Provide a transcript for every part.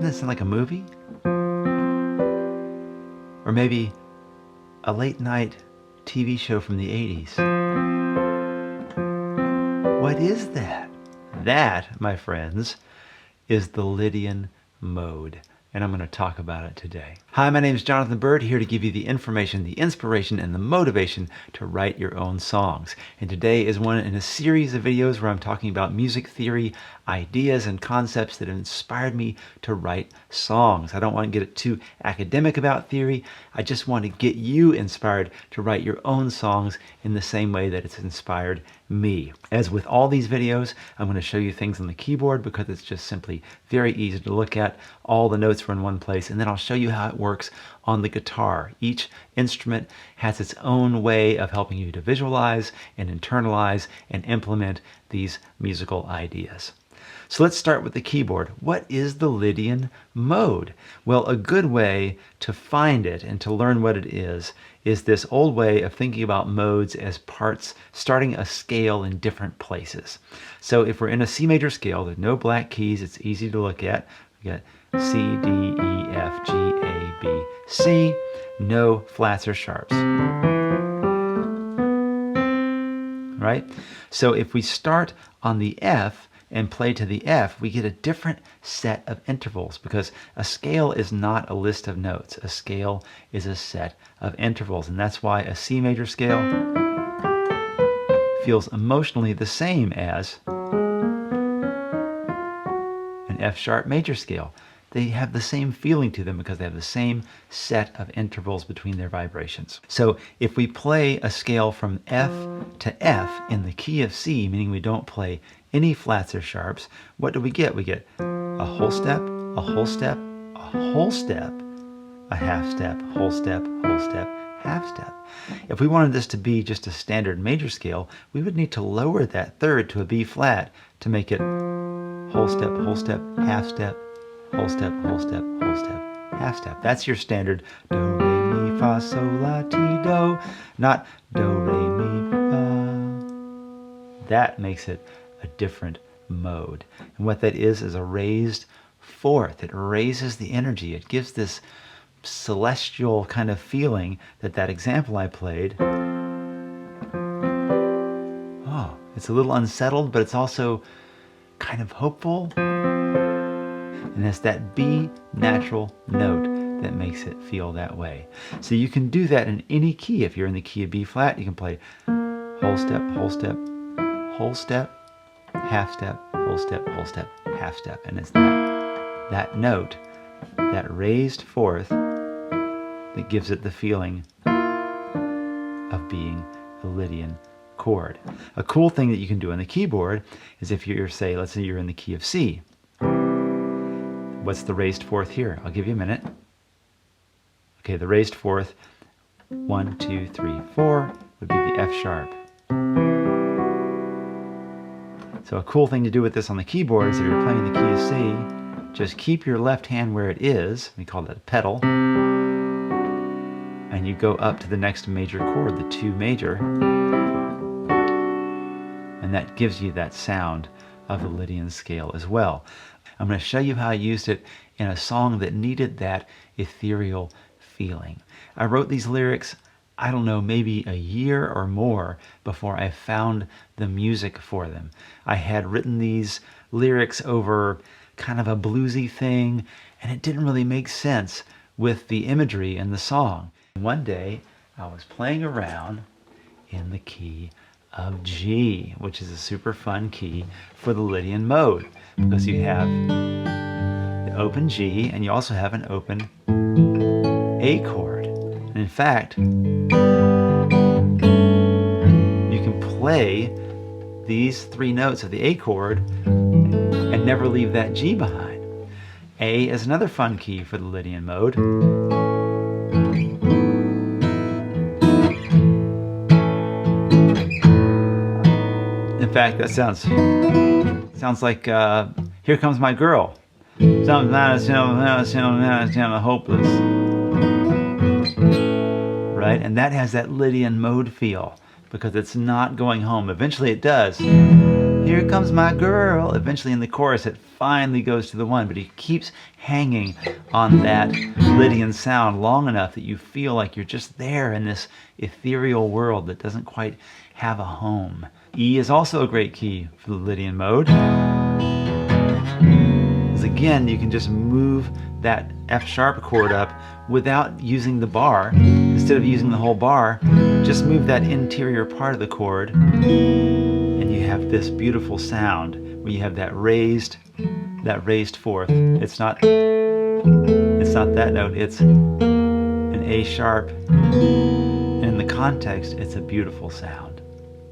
that sound like a movie? Or maybe a late night TV show from the 80s? What is that? That, my friends, is the Lydian mode. And I'm going to talk about it today. Hi, my name is Jonathan Byrd, here to give you the information, the inspiration, and the motivation to write your own songs. And today is one in a series of videos where I'm talking about music theory, ideas, and concepts that have inspired me to write songs. I don't want to get too academic about theory. I just want to get you inspired to write your own songs in the same way that it's inspired me. As with all these videos, I'm going to show you things on the keyboard because it's just simply very easy to look at. All the notes are in one place, and then I'll show you how it works on the guitar. Each instrument has its own way of helping you to visualize and internalize and implement these musical ideas. So let's start with the keyboard. What is the Lydian mode? Well, a good way to find it and to learn what it is this old way of thinking about modes as parts starting a scale in different places. So if we're in a C major scale, there's no black keys, it's easy to look at. We got C, D, E, F, G, A, B, C, no flats or sharps. Right? So if we start on the F and play to the F, we get a different set of intervals because a scale is not a list of notes. A scale is a set of intervals, and that's why a C major scale feels emotionally the same as an F sharp major scale. They have the same feeling to them because they have the same set of intervals between their vibrations. So if we play a scale from F to F in the key of C, meaning we don't play any flats or sharps, what do we get? We get a whole step, a whole step, a whole step, a half step, whole step, half step. If we wanted this to be just a standard major scale, we would need to lower that third to a B flat to make it whole step, half step, whole step, half step. That's your standard do, re, mi, fa, sol, la, ti, do, not do, re, mi, fa. That makes it a different mode. And what that is a raised fourth. It raises the energy. It gives this celestial kind of feeling that example I played. Oh, it's a little unsettled, but it's also kind of hopeful. And it's that B natural note that makes it feel that way. So you can do that in any key. If you're in the key of B flat, you can play whole step, whole step, whole step, half step, whole step, half step. And it's that note, that raised fourth, that gives it the feeling of being a Lydian chord. A cool thing that you can do on the keyboard is if you're, let's say you're in the key of C. What's the raised fourth here? I'll give you a minute. Okay, the raised fourth, 1, 2, 3, 4, would be the F sharp. So a cool thing to do with this on the keyboard is if you're playing the key of C, just keep your left hand where it is, we call that a pedal, and you go up to the next major chord, the 2 major, and that gives you that sound of the Lydian scale as well. I'm going to show you how I used it in a song that needed that ethereal feeling. I wrote these lyrics, I don't know, maybe a year or more before I found the music for them. I had written these lyrics over kind of a bluesy thing, and it didn't really make sense with the imagery in the song. One day, I was playing around in the key of G, which is a super fun key for the Lydian mode, because you have the open G and you also have an open A chord. And in fact, you can play these 3 notes of the A chord and never leave that G behind. A is another fun key for the Lydian mode. In fact, that sounds like Here Comes My Girl. Sometimes hopeless. Right? And that has that Lydian mode feel because it's not going home. Eventually it does. Here comes my girl. Eventually in the chorus it finally goes to the 1, but he keeps hanging on that Lydian sound long enough that you feel like you're just there in this ethereal world that doesn't quite have a home. E is also a great key for the Lydian mode. Because again, you can just move that F sharp chord up without using the bar. Instead of using the whole bar, just move that interior part of the chord, and you have this beautiful sound where you have that raised fourth. It's not that note, it's an A sharp, and in the context it's a beautiful sound.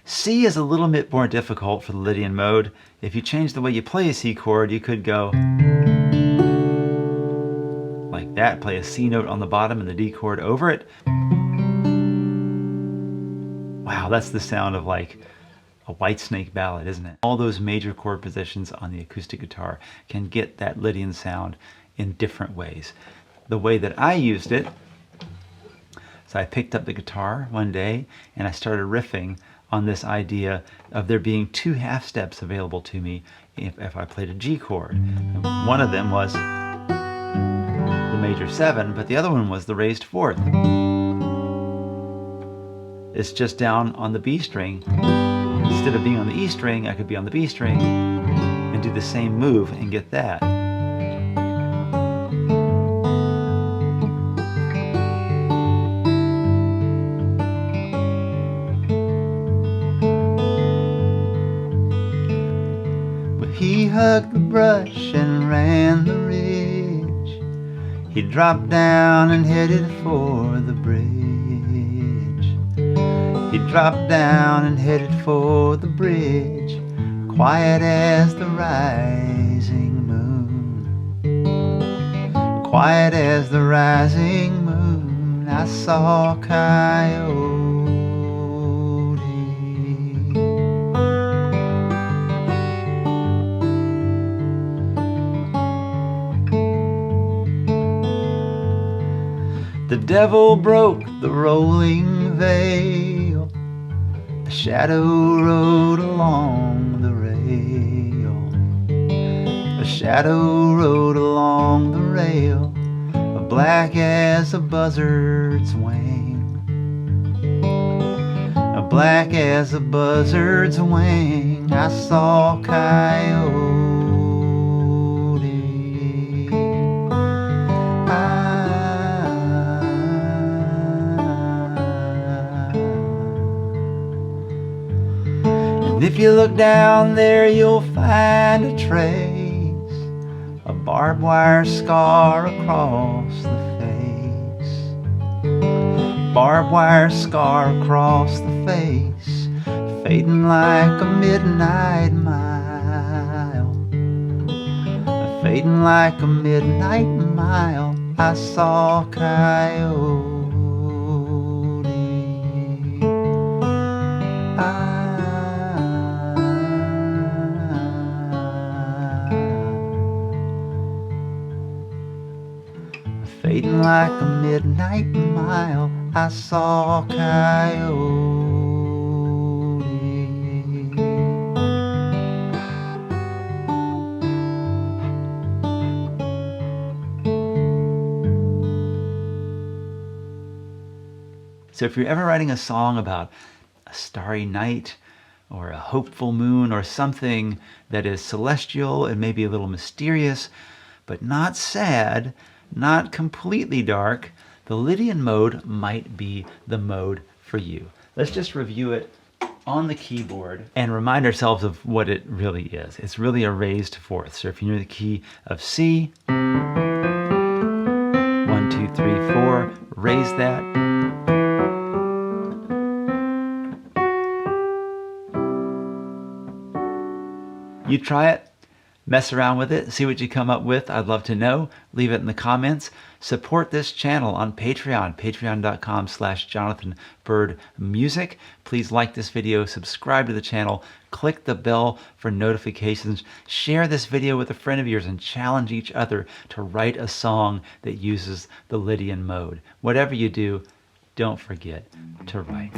C is a little bit more difficult for the Lydian mode. If you change the way you play a C chord, you could go like that, play a C note on the bottom and the D chord over it. Wow, that's the sound of like a Whitesnake ballad, isn't it? All those major chord positions on the acoustic guitar can get that Lydian sound in different ways. The way that I used it, so I picked up the guitar one day and I started riffing on this idea of there being 2 half steps available to me if I played a G chord. One of them was the major 7, but the other one was the raised 4th. It's just down on the B string. Instead of being on the E string, I could be on the B string and do the same move and get that. But he hugged the brush and ran the ridge. He dropped down and headed for the bridge. He dropped down and headed for the bridge, quiet as the rising moon. Quiet as the rising moon, I saw Coyote. The devil broke the rolling veil. A shadow rode along the rail. A shadow rode along the rail, black as a buzzard's wing. Black as a buzzard's wing, I saw Coyote. And if you look down there, you'll find a trace, a barbed wire scar across the face. Barbed wire scar across the face, fading like a midnight mile. Fading like a midnight mile, I saw Coyote. Fading like a midnight mile, I saw Coyote. So if you're ever writing a song about a starry night or a hopeful moon or something that is celestial and maybe a little mysterious, but not sad, not completely dark, the Lydian mode might be the mode for you. Let's just review it on the keyboard and remind ourselves of what it really is. It's really a raised fourth. So if you're near the key of C, 1, 2, 3, 4, raise that. You try it. Mess around with it, see what you come up with. I'd love to know. Leave it in the comments. Support this channel on Patreon, patreon.com/JonathanByrdMusic. Please like this video, subscribe to the channel, click the bell for notifications, share this video with a friend of yours, and challenge each other to write a song that uses the Lydian mode. Whatever you do, don't forget to write.